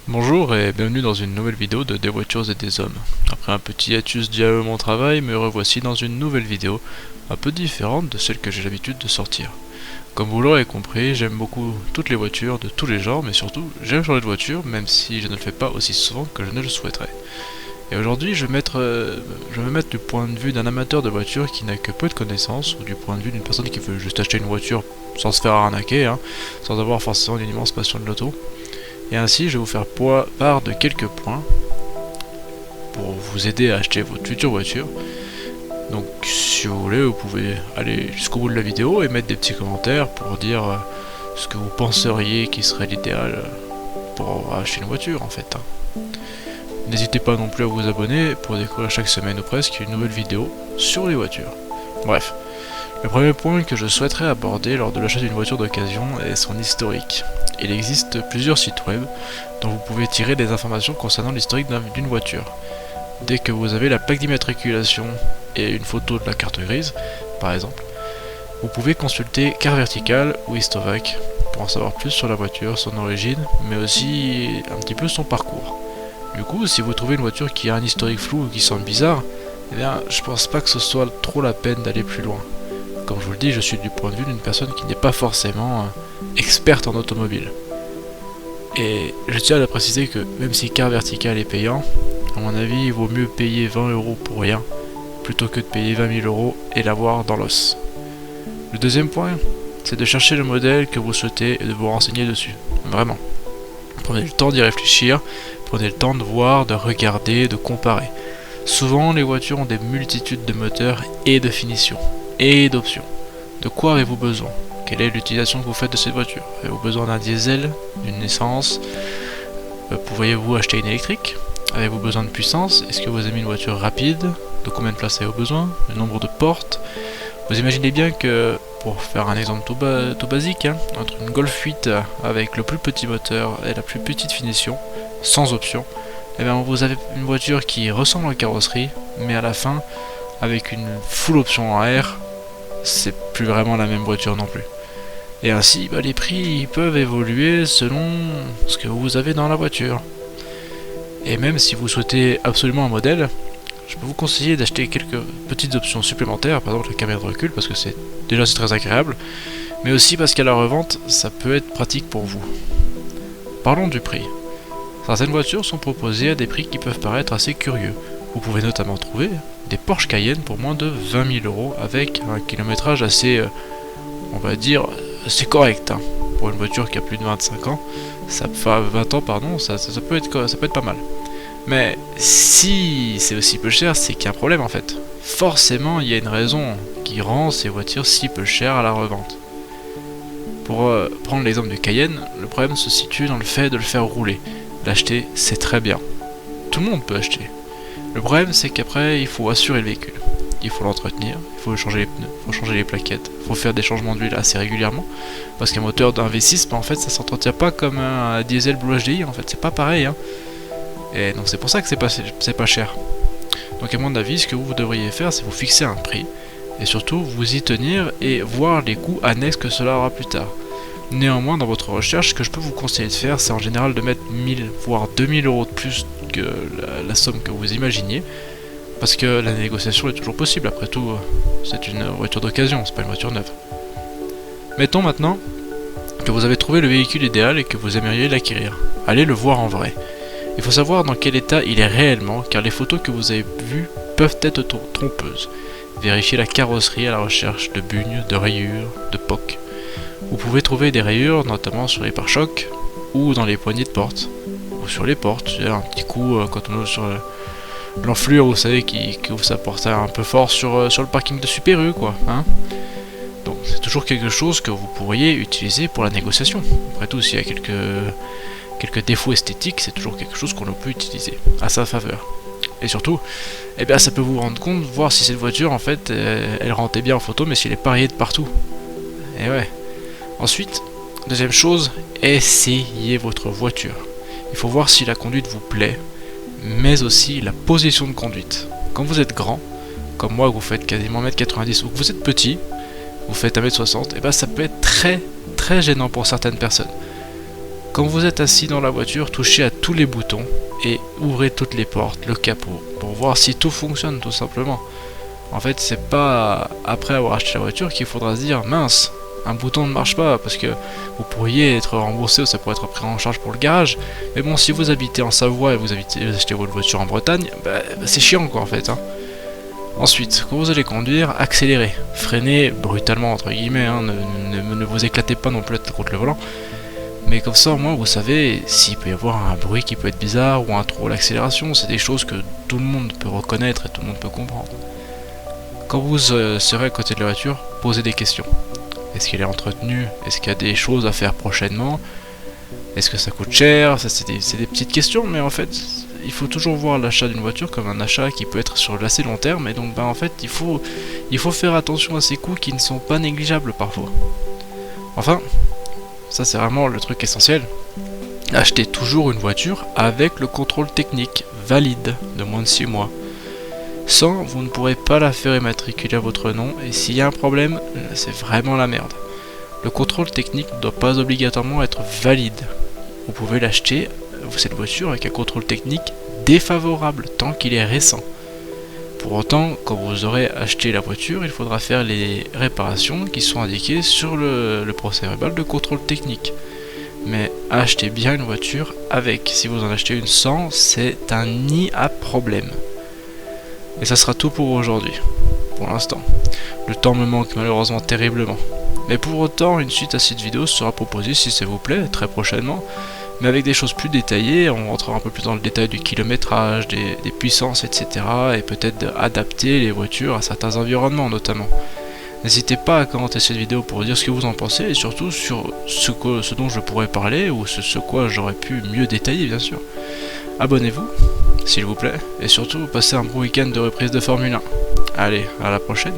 Bonjour et bienvenue dans une nouvelle vidéo de Des voitures et des hommes. Après un petit hiatus dû à mon travail, me revoici dans une nouvelle vidéo, un peu différente de celle que j'ai l'habitude de sortir. Comme vous l'aurez compris, j'aime beaucoup toutes les voitures de tous les genres, mais surtout j'aime changer de voiture, même si je ne le fais pas aussi souvent que je ne le souhaiterais. Et aujourd'hui, je vais me mettre du point de vue d'un amateur de voitures qui n'a que peu de connaissances, ou du point de vue d'une personne qui veut juste acheter une voiture sans se faire arnaquer, sans avoir forcément une immense passion de l'auto. Et ainsi, je vais vous faire part de quelques points pour vous aider à acheter votre future voiture. Donc, si vous voulez, vous pouvez aller jusqu'au bout de la vidéo et mettre des petits commentaires pour dire ce que vous penseriez qui serait l'idéal pour acheter une voiture en fait. N'hésitez pas non plus à vous abonner pour découvrir chaque semaine ou presque une nouvelle vidéo sur les voitures. Bref, le premier point que je souhaiterais aborder lors de l'achat d'une voiture d'occasion est son historique. Il existe plusieurs sites web dont vous pouvez tirer des informations concernant l'historique d'une voiture. Dès que vous avez la plaque d'immatriculation et une photo de la carte grise, par exemple, vous pouvez consulter Car Vertical ou Histovac pour en savoir plus sur la voiture, son origine, mais aussi un petit peu son parcours. Du coup, si vous trouvez une voiture qui a un historique flou ou qui semble bizarre, eh bien, je pense pas que ce soit trop la peine d'aller plus loin. Comme je vous le dis, je suis du point de vue d'une personne qui n'est pas forcément experte en automobile. Et je tiens à préciser que même si Car Vertical est payant, à mon avis, il vaut mieux payer 20 € pour rien, plutôt que de payer 20 000 € et l'avoir dans l'os. Le deuxième point, c'est de chercher le modèle que vous souhaitez et de vous renseigner dessus. Vraiment. Prenez le temps d'y réfléchir, prenez le temps de voir, de regarder, de comparer. Souvent, les voitures ont des multitudes de moteurs et de finitions, et d'options. De quoi avez-vous besoin? Quelle est l'utilisation que vous faites de cette voiture? Avez-vous besoin d'un diesel, d'une essence? Pourriez-vous acheter une électrique? Avez-vous besoin de puissance? Est-ce que vous aimez une voiture rapide? De combien de places avez-vous besoin? Le nombre de portes? Vous imaginez bien que, pour faire un exemple tout basique, entre une Golf 8 avec le plus petit moteur et la plus petite finition, sans option, eh bien vous avez une voiture qui ressemble à une carrosserie, mais à la fin, avec une full option en air, c'est plus vraiment la même voiture non plus. Et ainsi, les prix peuvent évoluer selon ce que vous avez dans la voiture. Et même si vous souhaitez absolument un modèle, je peux vous conseiller d'acheter quelques petites options supplémentaires, par exemple la caméra de recul, parce que c'est très agréable, mais aussi parce qu'à la revente, ça peut être pratique pour vous. Parlons du prix. Certaines voitures sont proposées à des prix qui peuvent paraître assez curieux. Vous pouvez notamment trouver des Porsche Cayenne pour moins de 20 000 € avec un kilométrage assez, on va dire, assez correct. Pour une voiture qui a plus de 25 ans, 20 ans pardon, ça peut être pas mal. Mais si c'est aussi peu cher, c'est qu'il y a un problème en fait. Forcément, il y a une raison qui rend ces voitures si peu chères à la revente. Pour prendre l'exemple du Cayenne, le problème se situe dans le fait de le faire rouler. L'acheter, c'est très bien. Tout le monde peut acheter. Le problème, c'est qu'après, il faut assurer le véhicule. Il faut l'entretenir, il faut changer les pneus, il faut changer les plaquettes, il faut faire des changements d'huile assez régulièrement. Parce qu'un moteur d'un V6, en fait, ça s'entretient pas comme un diesel Blue HDI, en fait, c'est pas pareil. Et donc c'est pour ça que c'est pas cher. Donc à mon avis, ce que vous devriez faire, c'est vous fixer un prix, et surtout vous y tenir et voir les coûts annexes que cela aura plus tard. Néanmoins, dans votre recherche, ce que je peux vous conseiller de faire, c'est en général de mettre 1000 voire 2000 € de plus que la somme que vous imaginiez, parce que la négociation est toujours possible, après tout, c'est une voiture d'occasion, c'est pas une voiture neuve. Mettons maintenant que vous avez trouvé le véhicule idéal et que vous aimeriez l'acquérir. Allez le voir en vrai. Il faut savoir dans quel état il est réellement, car les photos que vous avez vues peuvent être trompeuses. Vérifiez la carrosserie à la recherche de bugnes, de rayures, de pocs. Vous pouvez trouver des rayures, notamment sur les pare-chocs, ou dans les poignées de porte, ou sur les portes. Il y a un petit coup quand on ouvre sur l'enflure, vous savez, qui ouvre sa porte un peu fort sur le parking de Super U, quoi. Donc c'est toujours quelque chose que vous pourriez utiliser pour la négociation. Après tout, s'il y a quelques défauts esthétiques, c'est toujours quelque chose qu'on peut utiliser à sa faveur. Et surtout, ça peut vous rendre compte, voir si cette voiture, en fait, elle rendait bien en photo, mais si elle est pas rayée de partout. Et ouais. Ensuite, deuxième chose, essayez votre voiture. Il faut voir si la conduite vous plaît, mais aussi la position de conduite. Quand vous êtes grand, comme moi, que vous faites quasiment 1m90, ou que vous êtes petit, vous faites 1m60, ça peut être très très gênant pour certaines personnes. Quand vous êtes assis dans la voiture, touchez à tous les boutons et ouvrez toutes les portes, le capot, pour voir si tout fonctionne tout simplement. En fait, c'est pas après avoir acheté la voiture qu'il faudra se dire mince, un bouton ne marche pas, parce que vous pourriez être remboursé ou ça pourrait être pris en charge pour le garage. Mais bon, si vous habitez en Savoie et vous achetez votre voiture en Bretagne, c'est chiant quoi en fait. Ensuite, quand vous allez conduire, accélérez, freinez brutalement entre guillemets, ne vous éclatez pas non plus contre le volant. Mais comme ça, au moins, vous savez s'il peut y avoir un bruit qui peut être bizarre ou un trou à l'accélération. C'est des choses que tout le monde peut reconnaître et tout le monde peut comprendre. Quand vous serez à côté de la voiture, posez des questions. Est-ce qu'elle est entretenue? Est-ce qu'il y a des choses à faire prochainement? Est-ce que ça coûte cher? Ça, c'est des petites questions, mais en fait, il faut toujours voir l'achat d'une voiture comme un achat qui peut être sur l'assez long terme. Et donc, en fait, il faut faire attention à ces coûts qui ne sont pas négligeables parfois. Enfin, ça c'est vraiment le truc essentiel. Achetez toujours une voiture avec le contrôle technique valide de moins de 6 mois. Sans, vous ne pourrez pas la faire immatriculer à votre nom et s'il y a un problème, c'est vraiment la merde. Le contrôle technique ne doit pas obligatoirement être valide. Vous pouvez l'acheter, cette voiture, avec un contrôle technique défavorable tant qu'il est récent. Pour autant, quand vous aurez acheté la voiture, il faudra faire les réparations qui sont indiquées sur le procès-verbal de contrôle technique. Mais achetez bien une voiture avec. Si vous en achetez une sans, c'est un nid à problème. Et ça sera tout pour aujourd'hui, pour l'instant. Le temps me manque malheureusement terriblement. Mais pour autant, une suite à cette vidéo sera proposée, si ça vous plaît, très prochainement. Mais avec des choses plus détaillées, on rentrera un peu plus dans le détail du kilométrage, des puissances, etc. Et peut-être adapter les voitures à certains environnements notamment. N'hésitez pas à commenter cette vidéo pour dire ce que vous en pensez et surtout sur ce dont je pourrais parler ou ce quoi j'aurais pu mieux détailler bien sûr. Abonnez-vous, s'il vous plaît, et surtout passez un bon week-end de reprise de Formule 1. Allez, à la prochaine.